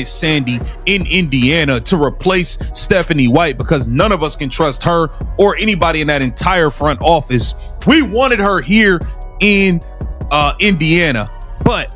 Sandy in Indiana to replace Stephanie White because none of us can trust her or anybody in that entire front office. We wanted her here in Indiana, but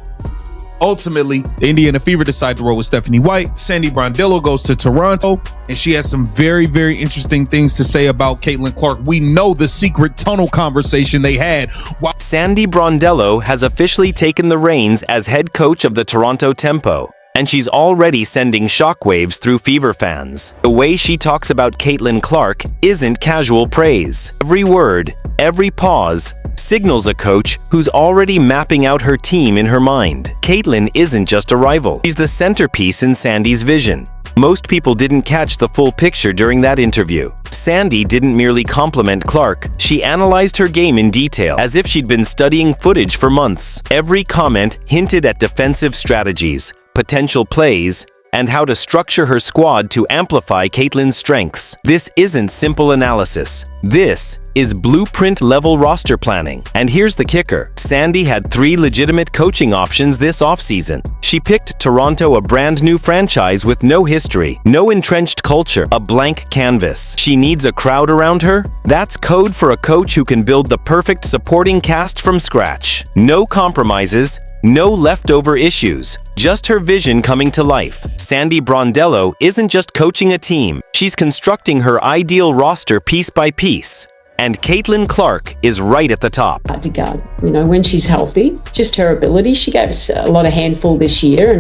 ultimately the Indiana Fever decide to roll with Stephanie White. Sandy Brondello goes to Toronto, and she has some very, very interesting things to say about Caitlin Clark. We know the secret tunnel conversation they had. Sandy Brondello has officially taken the reins as head coach of the Toronto Tempo, and she's already sending shockwaves through Fever fans. The way she talks about Caitlin Clark isn't casual praise. Every word, every pause, signals a coach who's already mapping out her team in her mind. Caitlin isn't just a rival. She's the centerpiece in Sandy's vision. Most people didn't catch the full picture during that interview. Sandy didn't merely compliment Clark, she analyzed her game in detail, as if she'd been studying footage for months. Every comment hinted at defensive strategies, potential plays, and how to structure her squad to amplify Caitlin's strengths. This isn't simple analysis. This is blueprint-level roster planning. And here's the kicker. Sandy had 3 legitimate coaching options this offseason. She picked Toronto, a brand new franchise with no history, no entrenched culture, a blank canvas. She needs a crowd around her? That's code for a coach who can build the perfect supporting cast from scratch. No compromises, no leftover issues, just her vision coming to life. Sandy Brondello isn't just coaching a team, she's constructing her ideal roster piece by piece. And Caitlin Clark is right at the top. Hard to guard, when she's healthy, just her ability. She gave us a lot of handful this year,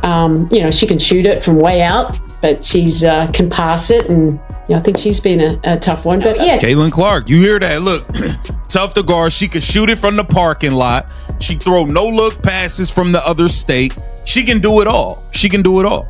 and she can shoot it from way out, but she's can pass it, and I think she's been a tough one. But yeah, Caitlin Clark, you hear that? Look, tough to guard. She can shoot it from the parking lot. She throw no look passes from the other state. She can do it all. She can do it all.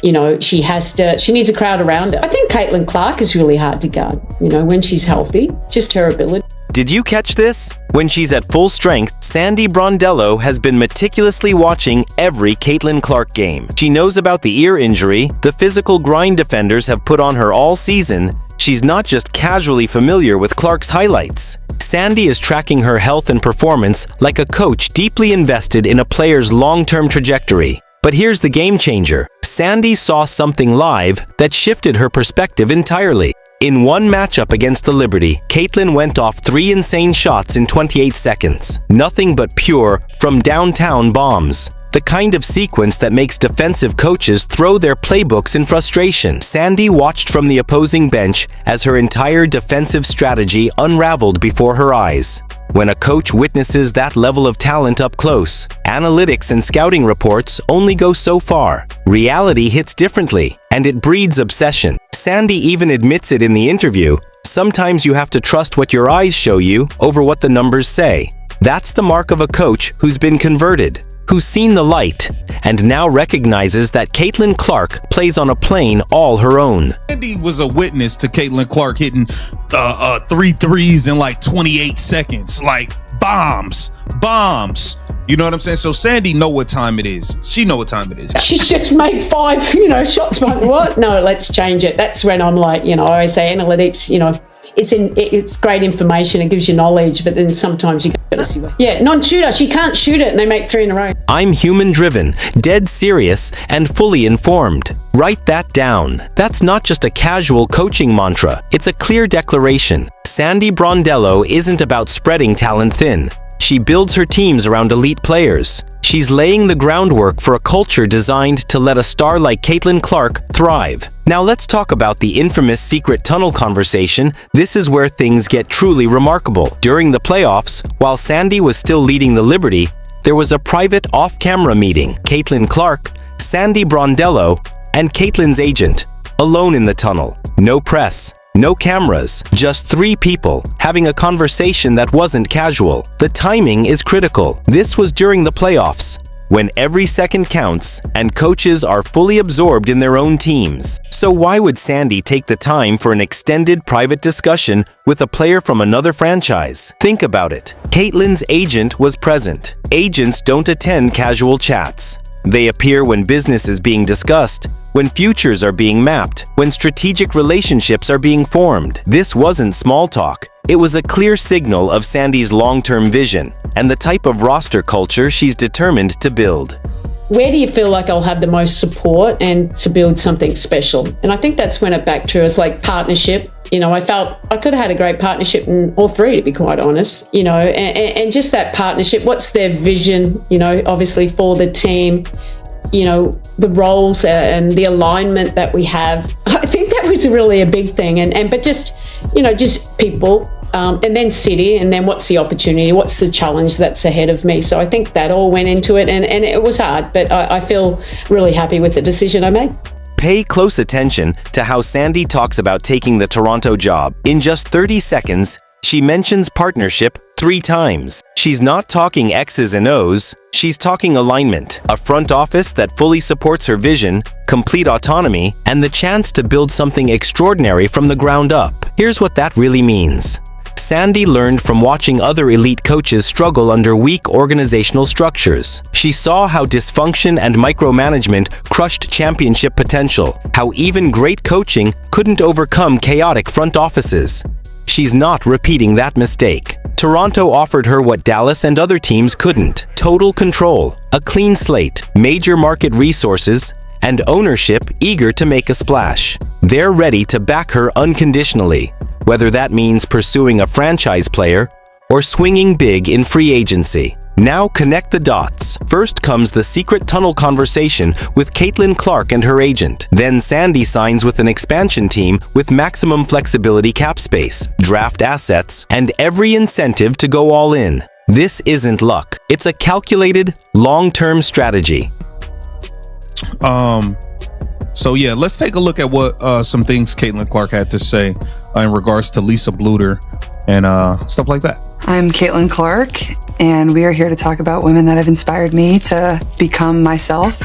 She needs a crowd around her. I think Caitlin Clark is really hard to guard, when she's healthy, just her ability. Did you catch this? When she's at full strength, Sandy Brondello has been meticulously watching every Caitlin Clark game. She knows about the ear injury, the physical grind defenders have put on her all season. She's not just casually familiar with Clark's highlights. Sandy is tracking her health and performance like a coach deeply invested in a player's long-term trajectory. But here's the game changer. Sandy saw something live that shifted her perspective entirely. In one matchup against the Liberty, Caitlin went off 3 insane shots in 28 seconds. Nothing but pure, from downtown bombs. The kind of sequence that makes defensive coaches throw their playbooks in frustration. Sandy watched from the opposing bench as her entire defensive strategy unraveled before her eyes. When a coach witnesses that level of talent up close, analytics and scouting reports only go so far. Reality hits differently, and it breeds obsession. Sandy even admits it in the interview. Sometimes you have to trust what your eyes show you over what the numbers say. That's the mark of a coach who's been converted, who's seen the light, and now recognizes that Caitlin Clark plays on a plane all her own. Sandy was a witness to Caitlin Clark hitting 3 threes in like 28 seconds, like bombs. You know what I'm saying? So Sandy know what time it is. She know what time it is. She's just made 5, shots. What? No, let's change it. That's when I'm like, I always say analytics, it's great information. It gives you knowledge, but then sometimes you got to see what. Yeah, non-shooter. She can't shoot it, and they make 3 in a row. I'm human-driven, dead serious, and fully informed. Write that down. That's not just a casual coaching mantra. It's a clear declaration. Sandy Brondello isn't about spreading talent thin. She builds her teams around elite players. She's laying the groundwork for a culture designed to let a star like Caitlin Clark thrive. Now let's talk about the infamous secret tunnel conversation. This is where things get truly remarkable. During the playoffs, while Sandy was still leading the Liberty, there was a private off-camera meeting. Caitlin Clark, Sandy Brondello, and Caitlin's agent, alone in the tunnel. No press. No cameras, just 3 people having a conversation that wasn't casual. The timing is critical. This was during the playoffs, when every second counts and coaches are fully absorbed in their own teams. So why would Sandy take the time for an extended private discussion with a player from another franchise? Think about it. Caitlin's agent was present. Agents don't attend casual chats. They appear when business is being discussed, when futures are being mapped, when strategic relationships are being formed. This wasn't small talk. It was a clear signal of Sandy's long-term vision and the type of roster culture she's determined to build. where do you feel like I'll have the most support and to build something special? And I think that's when it back to is like partnership. I felt I could have had a great partnership in all three, to be quite honest, and just that partnership. What's their vision, obviously for the team, the roles and the alignment that we have. I think that was really a big thing. But just people, and then city, and then what's the opportunity, what's the challenge that's ahead of me. So I think that all went into it, and it was hard, but I feel really happy with the decision I made. Pay close attention to how Sandy talks about taking the Toronto job. In just 30 seconds, she mentions partnership 3 times. She's not talking X's and O's, she's talking alignment, a front office that fully supports her vision, complete autonomy, and the chance to build something extraordinary from the ground up. Here's what that really means. Sandy learned from watching other elite coaches struggle under weak organizational structures. She saw how dysfunction and micromanagement crushed championship potential, how even great coaching couldn't overcome chaotic front offices. She's not repeating that mistake. Toronto offered her what Dallas and other teams couldn't: total control, a clean slate, major market resources, and ownership eager to make a splash. They're ready to back her unconditionally, whether that means pursuing a franchise player or swinging big in free agency. Now connect the dots. First comes the secret tunnel conversation with Caitlin Clark and her agent. Then Sandy signs with an expansion team with maximum flexibility cap space, draft assets, and every incentive to go all in. This isn't luck. It's a calculated, long-term strategy. So yeah, let's take a look at what some things Caitlin Clark had to say in regards to Lisa Bluter and stuff like that. I'm Caitlin Clark, and we are here to talk about women that have inspired me to become myself.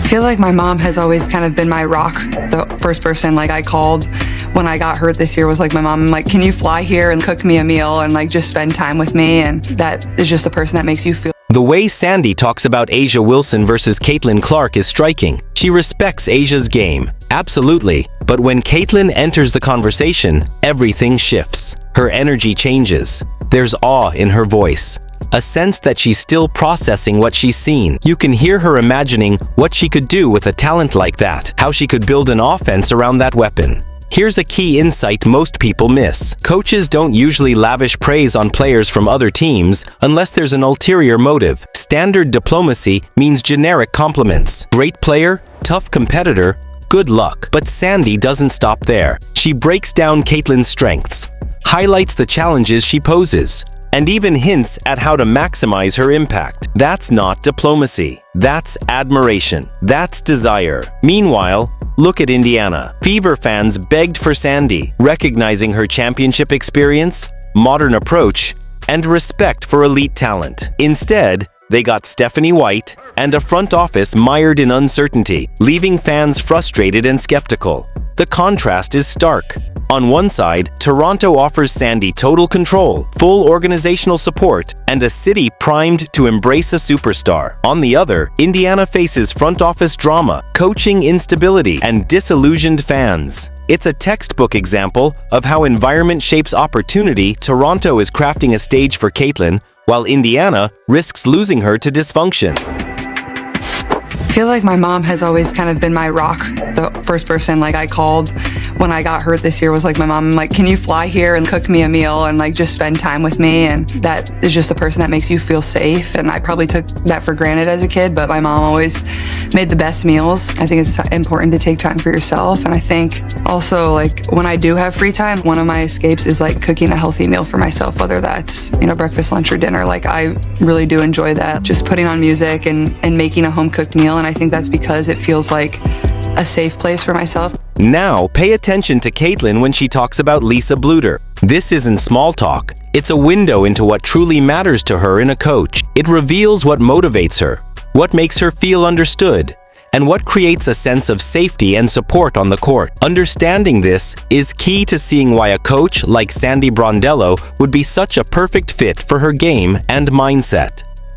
I feel like my mom has always kind of been my rock. The first person I called when I got hurt this year was my mom. I'm like, can you fly here and cook me a meal and just spend time with me? And that is just the person that makes you feel. The way Sandy talks about A'ja Wilson versus Caitlin Clark is striking. She respects A'ja's game, absolutely, but when Caitlin enters the conversation, everything shifts. Her energy changes. There's awe in her voice, a sense that she's still processing what she's seen. You can hear her imagining what she could do with a talent like that, how she could build an offense around that weapon. Here's a key insight most people miss. Coaches don't usually lavish praise on players from other teams unless there's an ulterior motive. Standard diplomacy means generic compliments. Great player, tough competitor, good luck. But Sandy doesn't stop there. She breaks down Caitlin's strengths, highlights the challenges she poses, and even hints at how to maximize her impact. That's not diplomacy. That's admiration. That's desire. Meanwhile, look at Indiana. Fever fans begged for Sandy, recognizing her championship experience, modern approach, and respect for elite talent. Instead, they got Stephanie White and a front office mired in uncertainty, leaving fans frustrated and skeptical. The contrast is stark. On one side, Toronto offers Sandy total control, full organizational support, and a city primed to embrace a superstar. On the other, Indiana faces front office drama, coaching instability, and disillusioned fans. It's a textbook example of how environment shapes opportunity. Toronto is crafting a stage for Caitlin, while Indiana risks losing her to dysfunction. I feel like my mom has always kind of been my rock. The first person I called when I got hurt this year was my mom. I'm like, can you fly here and cook me a meal and just spend time with me? And that is just the person that makes you feel safe. And I probably took that for granted as a kid, but my mom always made the best meals. I think it's important to take time for yourself. And I think also when I do have free time, one of my escapes is cooking a healthy meal for myself, whether that's, breakfast, lunch, or dinner. I really do enjoy that. Just putting on music and making a home cooked meal. And I think that's because it feels like a safe place for myself. Now, pay attention to Caitlin when she talks about Lisa Bluter. This isn't small talk. It's a window into what truly matters to her in a coach. It reveals what motivates her, what makes her feel understood, and what creates a sense of safety and support on the court. Understanding this is key to seeing why a coach like Sandy Brondello would be such a perfect fit for her game and mindset.